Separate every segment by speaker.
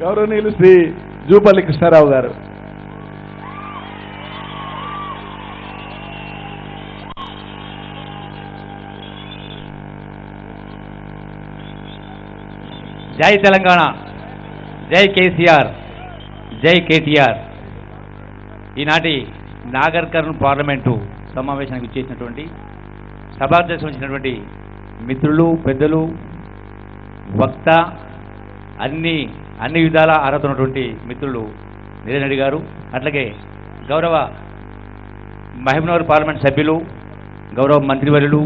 Speaker 1: గౌరవనీయులు శ్రీ జూపల్లి కృష్ణారావు గారు.
Speaker 2: జై తెలంగాణ, జై కేసీఆర్, జై కేటీఆర్. ఈనాటి నాగర్ కర్నూల్ పార్లమెంటు సమావేశానికి ఇచ్చేసినటువంటి సభాధ్యక్షం వచ్చినటువంటి మిత్రులు, పెద్దలు, వక్త, అన్ని విధాల అర్హత ఉన్నటువంటి మిత్రులు నిరంజన్ రెడ్డి గారు, అట్లాగే గౌరవ మహబూబ్నగర్ పార్లమెంట్ సభ్యులు, గౌరవ మంత్రివర్యులు,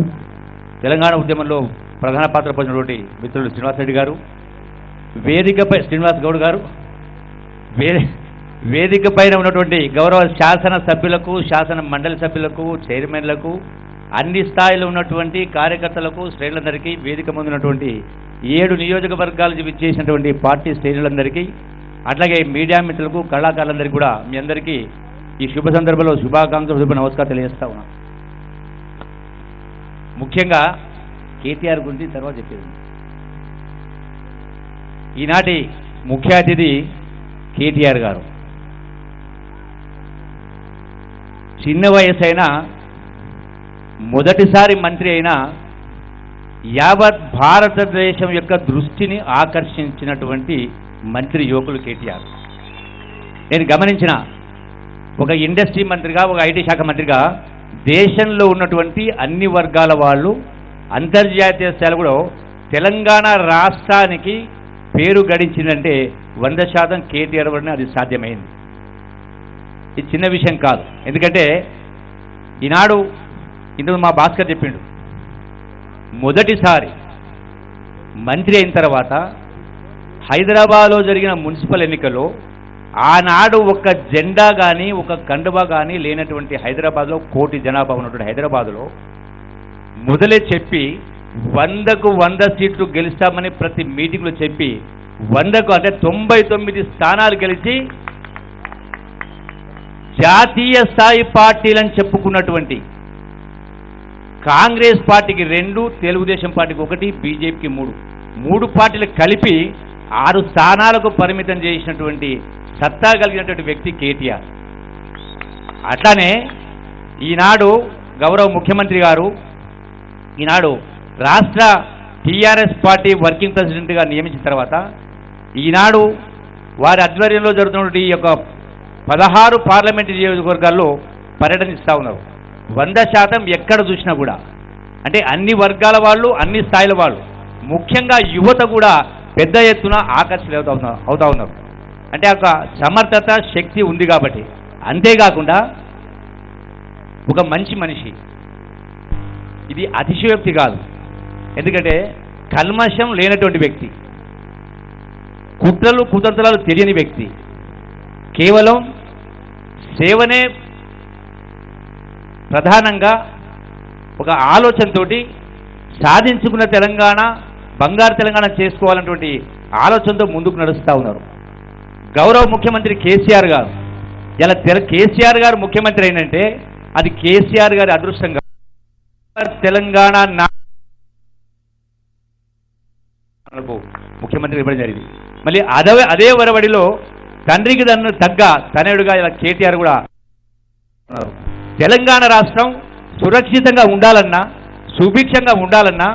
Speaker 2: తెలంగాణ ఉద్యమంలో ప్రధాన పాత్ర పోషించినటువంటి మిత్రులు శ్రీనివాస్ రెడ్డి గారు, వేదికపై శ్రీనివాస్ గౌడ్ గారు, వేదిక పైన ఉన్నటువంటి గౌరవ శాసన సభ్యులకు, శాసన మండలి సభ్యులకు, చైర్మన్లకు, అన్ని స్థాయిలో ఉన్నటువంటి కార్యకర్తలకు, శ్రేణులందరికీ, వేదిక ముందు ఉన్నటువంటి 7 నియోజకవర్గాలు విచ్చేసినటువంటి పార్టీ శ్రేణులందరికీ, అట్లాగే మీడియా మిత్రులకు, కళాకారులందరికీ కూడా మీ అందరికీ ఈ శుభ సందర్భంలో శుభాకాంక్షలు, నమస్కారం తెలియజేస్తా ఉన్నా. ముఖ్యంగా కేటీఆర్ గురించి తర్వాత చెప్పేది. ఈనాటి ముఖ్య అతిథి కేటీఆర్ గారు. చిన్న వయసు అయినా, మొదటిసారి మంత్రి అయినా యావత్ భారతదేశం యొక్క దృష్టిని ఆకర్షించినటువంటి మంత్రి యువకులు కేటీఆర్. నేను గమనించిన ఒక ఇండస్ట్రీ మంత్రిగా, ఒక ఐటీ శాఖ మంత్రిగా దేశంలో ఉన్నటువంటి అన్ని వర్గాల వాళ్ళు అంతర్జాతీయ స్థాయిలో కూడా తెలంగాణ రాష్ట్రానికి పేరు గడించిందంటే 100% కేటీఆర్ వల్లనే అది సాధ్యమైంది. ఇది చిన్న విషయం కాదు. ఎందుకంటే ఈనాడు ఇందులో మా భాస్కర్ చెప్పిండు, మొదటిసారి మంత్రి అయిన తర్వాత హైదరాబాద్లో జరిగిన మున్సిపల్ ఎన్నికల్లో ఆనాడు ఒక జెండా కానీ, ఒక కండువా కానీ లేనటువంటి హైదరాబాద్లో, 1 కోటి జనాభా ఉన్నటువంటి హైదరాబాద్లో మొదలే చెప్పి 100కు 100 సీట్లు గెలుస్తామని ప్రతి మీటింగ్లో చెప్పి 100కు అంటే 99 స్థానాలు గెలిచి జాతీయ స్థాయి పార్టీలని చెప్పుకున్నటువంటి కాంగ్రెస్ పార్టీకి 2, తెలుగుదేశం పార్టీకి 1, బీజేపీకి 3 పార్టీలు కలిపి 6 స్థానాలకు పరిమితం చేసినటువంటి సత్తా కలిగినటువంటి వ్యక్తి కేటీఆర్. అట్లానే ఈనాడు గౌరవ ముఖ్యమంత్రి గారు ఈనాడు రాష్ట్ర టీఆర్ఎస్ పార్టీ వర్కింగ్ ప్రెసిడెంట్గా నియమించిన తర్వాత ఈనాడు వారి ఆధ్వర్యంలో జరుగుతున్నటువంటి ఈ యొక్క 16 పార్లమెంటు నియోజకవర్గాల్లో పర్యటనిస్తూ ఉన్నారు. 100% ఎక్కడ చూసినా కూడా, అంటే అన్ని వర్గాల వాళ్ళు, అన్ని స్థాయిల వాళ్ళు, ముఖ్యంగా యువత కూడా పెద్ద ఎత్తున ఆకర్షితులు అవుతా ఉన్నారు. అంటే ఒక సమర్థత, శక్తి ఉంది కాబట్టి. అంతేకాకుండా ఒక మంచి మనిషి, ఇది అతిశయోక్తి కాదు. ఎందుకంటే కల్మషం లేనటువంటి వ్యక్తి, కుట్రలు కుతంత్రాలు తెలియని వ్యక్తి, కేవలం సేవనే ప్రధానంగా ఒక ఆలోచనతోటి సాధించుకున్న తెలంగాణ, బంగారు తెలంగాణ చేసుకోవాలన్నటువంటి ఆలోచనతో ముందుకు నడుస్తూ ఉన్నారు. గౌరవ ముఖ్యమంత్రి కేసీఆర్ గారు, ఇలా కేసీఆర్ గారు ముఖ్యమంత్రి అయినంటే అది కేసీఆర్ గారి అదృష్టంగా. తెలంగాణ ముఖ్యమంత్రి ఇవ్వడం జరిగింది. మళ్ళీ అదే వరవడిలో తండ్రికి తగ్గ తనయుడుగా ఇలా కేటీఆర్ కూడా. తెలంగాణ రాష్ట్రం సురక్షితంగా ఉండాలన్నా, సుభిక్షంగా ఉండాలన్నా,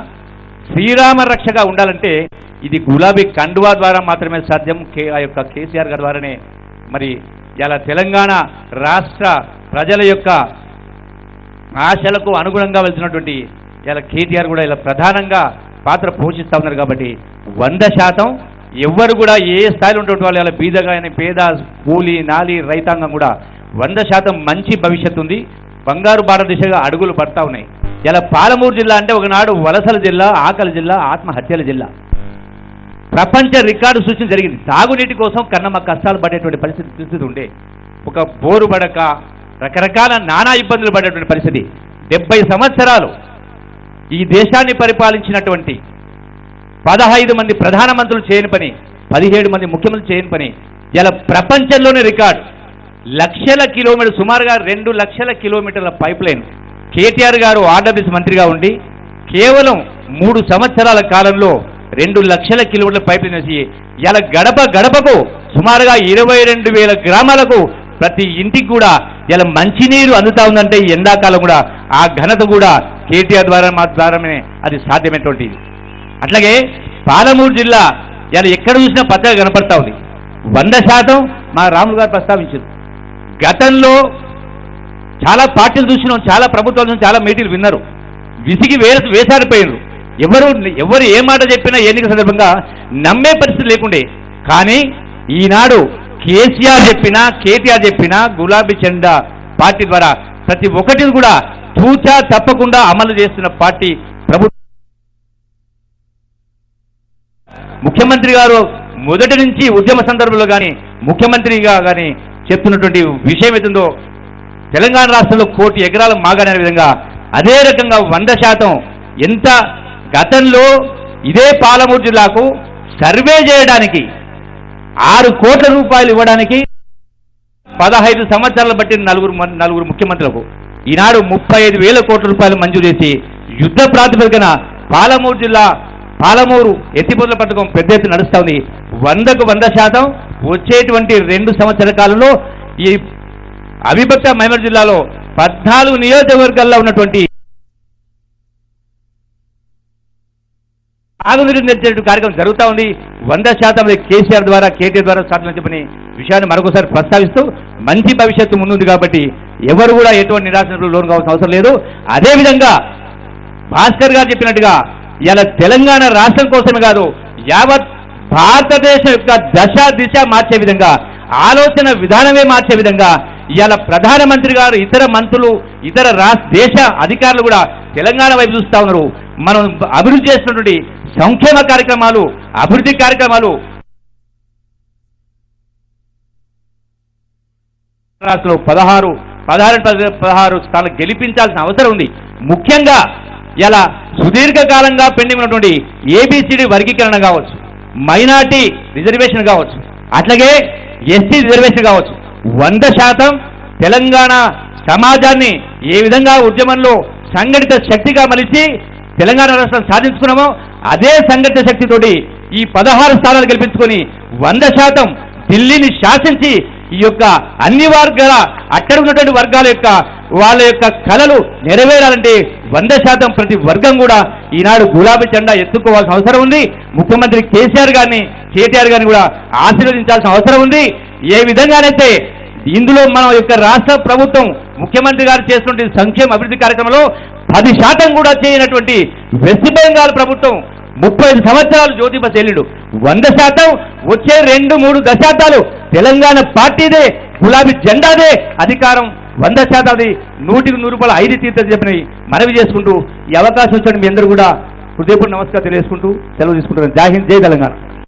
Speaker 2: శ్రీరామ రక్షగా ఉండాలంటే ఇది గులాబీ కండువా ద్వారా మాత్రమే సాధ్యం. ఆ యొక్క కేసీఆర్ గారి ద్వారానే. మరి ఇలా తెలంగాణ రాష్ట్ర ప్రజల యొక్క ఆశలకు అనుగుణంగా వెళ్తున్నటువంటి ఇలా కేటీఆర్ కూడా ఇలా ప్రధానంగా పాత్ర పోషిస్తూ ఉన్నారు. కాబట్టి 100% ఎవ్వరు కూడా ఏ స్థాయిలో ఉన్నటువంటి వాళ్ళు ఇలా బీదగా, పేద, కూలి, నాలి, రైతాంగం కూడా 100% మంచి భవిష్యత్తు ఉంది. బంగారు బాట దిశగా అడుగులు పడతా ఉన్నాయి. ఇలా పాలమూరు జిల్లా అంటే ఒకనాడు వలసల జిల్లా, ఆకలి జిల్లా, ఆత్మహత్యల జిల్లా. ప్రపంచ రికార్డు సృష్టి జరిగింది. తాగునీటి కోసం కన్నమ్మ కష్టాలు పడేటువంటి పరిస్థితి ఉండే. ఒక బోరు పడక రకరకాల నానా ఇబ్బందులు పడేటువంటి పరిస్థితి. 70 సంవత్సరాలు ఈ దేశాన్ని పరిపాలించినటువంటి 15 మంది ప్రధానమంత్రులు చేయని పని, 17 మంది ముఖ్యమంత్రులు చేయని పని ఇలా ప్రపంచంలోనే రికార్డు. లక్షల కిలోమీటర్, సుమారుగా 2 లక్షల కిలోమీటర్ల పైప్ లైన్ కేటీఆర్ గారు ఆర్డబ్ల్యూఎస్ మంత్రిగా ఉండి కేవలం 3 సంవత్సరాల కాలంలో 2 లక్షల కిలోమీటర్ల పైప్ లైన్ వేసి ఇలా గడప గడపకు సుమారుగా 22,000 గ్రామాలకు ప్రతి ఇంటికి కూడా ఇలా మంచినీరు అందుతా ఉందంటే ఈ ఎండాకాలం కూడా ఆ ఘనత కూడా కేటీఆర్ ద్వారా మా ద్వారానే అది సాధ్యమైనటువంటిది. అట్లాగే పాలమూరు జిల్లా ఇలా ఎక్కడ చూసినా పచ్చగా కనపడతా ఉంది. 100% మా రాములు గారు ప్రస్తావించారు. గతంలో చాలా పార్టీలు చూసినాం, చాలా ప్రభుత్వాల నుంచి చాలా మీటింగ్లు విన్నారు, విసిగి వేసారిపోయినారు. ఎవరు ఏ మాట చెప్పినా ఎన్నిక సందర్భంగా నమ్మే పరిస్థితి లేకుండే. కానీ ఈనాడు కేసీఆర్ చెప్పినా కేటీఆర్ చెప్పినా గులాబీ జెండా పార్టీ ద్వారా ప్రతి ఒక్కటిని కూడా తూచా తప్పకుండా అమలు చేస్తున్న పార్టీ ప్రభుత్వం. ముఖ్యమంత్రి గారు మొదటి నుంచి ఉద్యమ సందర్భంలో కానీ ముఖ్యమంత్రిగా కానీ చెప్తున్నటువంటి విషయం ఏతుందో తెలంగాణ రాష్ట్రంలో 1 కోటి ఎకరాల మాగానే విధంగా అదే రకంగా 100% ఎంత గతంలో ఇదే పాలమూరు జిల్లాకు సర్వే చేయడానికి 6 కోట్ల రూపాయలు ఇవ్వడానికి 15 సంవత్సరాలు బట్టి నలుగురు ముఖ్యమంత్రులకు ఈనాడు 35,000 కోట్ల రూపాయలు మంజూరు చేసి యుద్ధ ప్రాతిపదికన పాలమూరు ఎత్తిపోతల పథకం పెద్ద ఎత్తున నడుస్తూ ఉంది. 100కు 100% వచ్చేటువంటి 2 సంవత్సరాల కాలంలో ఈ అవిభక్త మైమర్ జిల్లాలో 14 నియోజకవర్గాల్లో ఉన్నటువంటి ఆగునీరు తెచ్చే కార్యక్రమం జరుగుతూ ఉంది. 100% కేసీఆర్ ద్వారా కేటీఆర్ ద్వారా సాధ్యం చెప్పని విషయాన్ని మరొకసారి ప్రస్తావిస్తూ మంచి భవిష్యత్తు ముందుంది కాబట్టి ఎవరు కూడా ఎటువంటి నిరాశకు లోను కావాల్సిన అవసరం లేదు. అదేవిధంగా భాస్కర్ గారు చెప్పినట్టుగా ఇలా తెలంగాణ రాష్ట్రం కోసమే కాదు యావత్ భారతదేశం యొక్క దిశ మార్చే విధంగా ఆలోచన విధానమే మార్చే విధంగా ఇవాళ ప్రధానమంత్రి గారు ఇతర మంత్రులు ఇతర దేశ అధికారులు కూడా తెలంగాణ వైపు చూస్తూ ఉన్నారు. మనం అభివృద్ధి చేస్తున్నటువంటి సంక్షేమ కార్యక్రమాలు అభివృద్ధి కార్యక్రమాలు రాష్ట్రంలో 16 స్థానాలు గెలిపించాల్సిన అవసరం ఉంది. ముఖ్యంగా ఇలా సుదీర్ఘకాలంగా పెండింగ్ ఉన్నటువంటి ఏబిసిడి వర్గీకరణ కావచ్చు, మైనార్టీ రిజర్వేషన్ కావచ్చు, అట్లాగే ఎస్టీ రిజర్వేషన్ కావచ్చు, 100% తెలంగాణ సమాజాన్ని ఏ విధంగా ఉద్యమంలో సంఘటిత శక్తిగా మలిచి తెలంగాణ రాష్ట్రం సాధించుకున్నామో అదే సంఘటిత శక్తితోటి ఈ 16 స్థానాలు గెలిపించుకొని 100% ఢిల్లీని శాసించి ఈ యొక్క అన్ని వర్గాల అట్టడున్నటువంటి వర్గాల యొక్క వాళ్ళ యొక్క కళలు నెరవేరాలంటే 100% ప్రతి వర్గం కూడా ఈనాడు గులాబీ జెండా ఎత్తుకోవాల్సిన అవసరం ఉంది. ముఖ్యమంత్రి కేసీఆర్ గారిని కేటీఆర్ గారిని కూడా ఆశీర్వదించాల్సిన అవసరం ఉంది. ఏ విధంగానైతే ఇందులో మన యొక్క రాష్ట్ర ప్రభుత్వం ముఖ్యమంత్రి గారు చేస్తున్న సంక్షేమ అభివృద్ధి కార్యక్రమంలో 10% కూడా చేయనటువంటి వెస్ట్ బెంగాల్ ప్రభుత్వం 35 సంవత్సరాలు జ్యోతి బస్ వెళ్ళిడు. 100% వచ్చే 2-3 దశాబ్దాలు తెలంగాణ పార్టీదే గులాబీ జెండాదే అధికారం. 100% అది 100కి 100 5 తీర్థం చెప్పినవి మనవి చేసుకుంటూ ఈ అవకాశం ఇచ్చిన మీ అందరూ కూడా హృదయపూర్వక నమస్కారం తెలియజేసుకుంటూ సెలవు తీసుకుంటున్నాను. జై హింద్, జై తెలంగాణ.